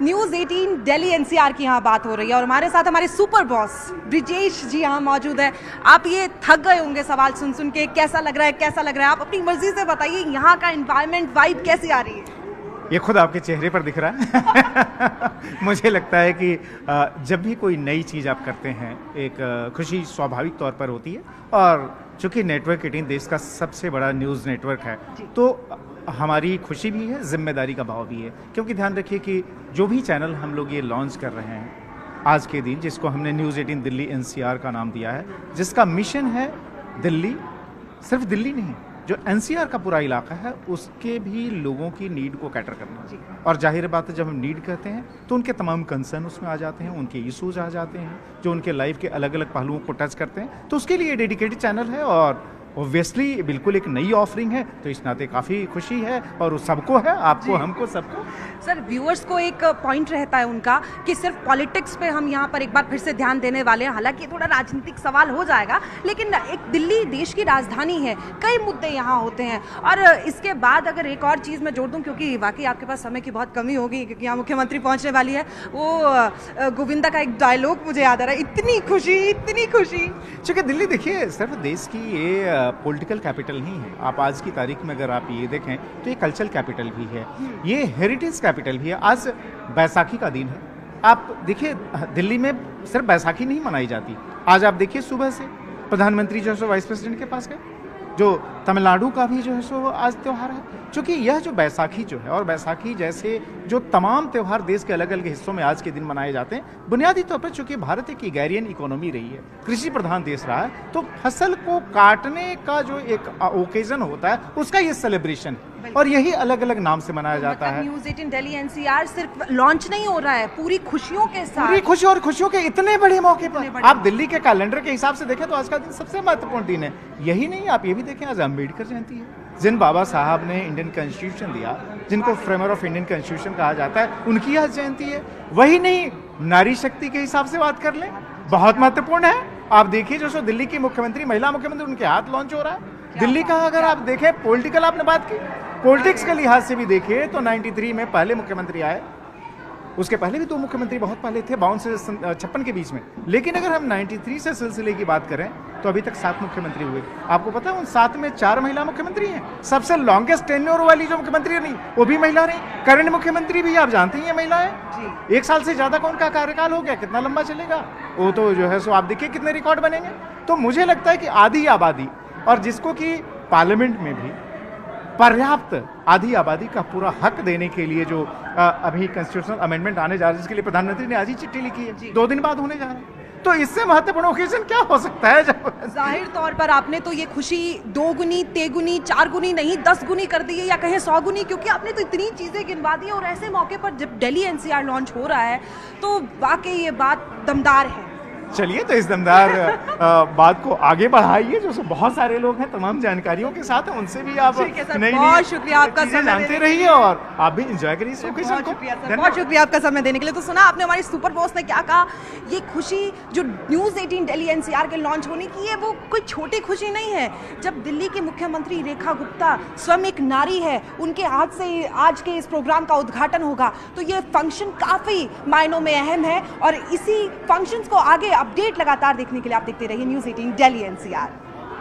News 18 Delhi NCR की यहाँ बात हो रही है और हमारे साथ हमारे सुपर बॉस ब्रिजेश जी यहाँ मौजूद है। आप ये थक गए होंगे सवाल सुन सुन के, कैसा लग रहा है, कैसा लग रहा है, आप अपनी मर्जी से बताइए यहाँ का एनवायरनमेंट वाइब कैसी आ रही है? ये खुद आपके चेहरे पर दिख रहा है। मुझे लगता है कि जब भी कोई नई चीज़ आप करते हैं, एक खुशी स्वाभाविक तौर पर होती है। और चूंकि नेटवर्क 18 देश का सबसे बड़ा न्यूज़ नेटवर्क है, तो हमारी खुशी भी है, जिम्मेदारी का भाव भी है। क्योंकि ध्यान रखिए कि जो भी चैनल हम लोग ये लॉन्च कर रहे हैं आज के दिन, जिसको हमने न्यूज़ 18 दिल्ली एनसीआर का नाम दिया है, जिसका मिशन है दिल्ली, सिर्फ दिल्ली नहीं, जो एनसीआर का पूरा इलाका है उसके भी लोगों की नीड को कैटर करना। और जाहिर बात है, जब हम नीड कहते हैं तो उनके तमाम कंसर्न उसमें आ जाते हैं, उनके इशूज आ जाते हैं जो उनके लाइफ के अलग अलग पहलुओं को टच करते हैं। तो उसके लिए डेडिकेटेड चैनल है और ऑब्वियसली बिल्कुल एक नई ऑफरिंग है, तो इस नाते काफ़ी खुशी है। और सबको है, आपको, हमको, सबको। सर, व्यूअर्स को एक पॉइंट रहता है उनका कि सिर्फ पॉलिटिक्स पे हम यहाँ पर एक बार फिर से ध्यान देने वाले हैं। हालांकि थोड़ा राजनीतिक सवाल हो जाएगा, लेकिन एक दिल्ली देश की राजधानी है, कई मुद्दे यहाँ होते हैं। और इसके बाद अगर एक और चीज़ मैं जोड़ दूँ, क्योंकि वाकई आपके पास समय की बहुत कमी होगी, क्योंकि यहाँ मुख्यमंत्री पहुँचने वाली है। वो गोविंदा का एक डायलॉग मुझे याद आ रहा है, इतनी खुशी, इतनी खुशी। चूँकि दिल्ली देखिए सिर्फ देश की ये पॉलिटिकल कैपिटल नहीं है। आप आज की तारीख में अगर आप ये देखें तो ये कल्चरल कैपिटल भी है, ये हेरिटेज कैपिटल भी है। आज बैसाखी का दिन है। आप देखिए दिल्ली में सिर्फ बैसाखी नहीं मनाई जाती। आज आप देखिए सुबह से प्रधानमंत्री जो है सो वाइस प्रेसिडेंट के पास गए, जो तमिलनाडु का भी जो है सो आज त्यौहार है। क्योंकि यह जो बैसाखी जो है, और बैसाखी जैसे जो तमाम त्यौहार देश के अलग अलग हिस्सों में आज के दिन मनाए जाते हैं, बुनियादी तौर पर चूंकि भारत एक एग्रेरियन इकोनॉमी रही है, कृषि प्रधान देश रहा है, तो फसल को काटने का जो एक ओकेजन होता है उसका ये सेलिब्रेशन है। और यही अलग अलग नाम से मनाया जाता है। न्यूज़ 18 दिल्ली एनसीआर सिर्फ लॉन्च नहीं हो रहा है, पूरी खुशियों के साथ, पूरी खुशी और खुशियों के इतने बड़े मौके पर आप दिल्ली के कैलेंडर के हिसाब से देखें तो आज का दिन सबसे महत्वपूर्ण दिन है। यही नहीं, आप ये भी देखें आज अम्बेडकर जयंती है। जिन बाबा साहब ने इंडियन कॉन्स्टिट्यूशन दिया, जिनको फ्रेमर ऑफ इंडियन कॉन्स्टिट्यूशन कहा जाता है, उनकी आज जयंती है। वही नहीं, नारी शक्ति के हिसाब से बात कर लें, बहुत महत्वपूर्ण है। आप देखिए जो दिल्ली की मुख्यमंत्री, महिला मुख्यमंत्री, उनके हाथ लॉन्च हो रहा है। दिल्ली का अगर आप देखें पॉलिटिकल, आपने बात की, पॉलिटिक्स के लिहाज से भी देखिए तो 93 में पहले मुख्यमंत्री आए। उसके पहले भी 2 मुख्यमंत्री बहुत पहले थे, 52 से 56 के बीच में। लेकिन अगर हम 93 से सिलसिले की बात करें तो अभी तक 7 मुख्यमंत्री हुए। आपको पता है उन 7 में 4 महिला मुख्यमंत्री हैं। सबसे लॉन्गेस्ट टेन्योर वाली जो मुख्यमंत्री नहीं, वो भी महिला रही। करंट मुख्यमंत्री भी आप जानते ही हैं महिला है। 1 साल से ज्यादा का उनका कार्यकाल हो गया, कितना लंबा चलेगा वो तो जो है सो आप देखिए कितने रिकॉर्ड बनेंगे। तो मुझे लगता है कि आधी आबादी, और जिसको कि पार्लियामेंट में भी पर्याप्त आधी आबादी का पूरा हक देने के लिए जो अभी कॉन्स्टिट्यूशनल अमेंडमेंट आने जा रहा है, जिसके लिए प्रधानमंत्री ने आज ही चिट्ठी लिखी है, 2 दिन बाद होने जा रहा है। तो इससे महत्वपूर्ण ओकेजन क्या हो सकता है? जब जाहिर तौर पर आपने तो ये खुशी 2 गुनी, 3 गुनी, 4 गुनी नहीं 10 गुनी कर दी है, या कहें 100 गुनी, क्योंकि आपने तो इतनी चीजें गिनवा दी है। और ऐसे मौके पर जब दिल्ली एनसीआर लॉन्च हो रहा है तो वाकई ये बात दमदार है। चलिए, तो इस दमदार बात को आगे बढ़ाइए। जो बहुत सारे लोग हैं तमाम जानकारियों के साथ, उनसे भी आप बहुत शुक्रिया आपका समय जानते रहिए और आप भी एंजॉय करिए इस ओकेजन को। बहुत शुक्रिया आपका समय देने के लिए। तो सुना आपने हमारे सुपर बॉस ने क्या कहा। ये खुशी जो न्यूज़ 18 दिल्ली एनसीआर के लॉन्च होने की है, वो कोई छोटी खुशी नहीं है। जब दिल्ली की मुख्यमंत्री रेखा गुप्ता स्वयं एक नारी है, उनके हाथ से आज के इस प्रोग्राम का उद्घाटन होगा, तो ये फंक्शन काफी मायनों में अहम है। और इसी फंक्शंस को आगे अपडेट लगातार देखने के लिए आप देखते रहिए न्यूज़ 18 दिल्ली एनसीआर।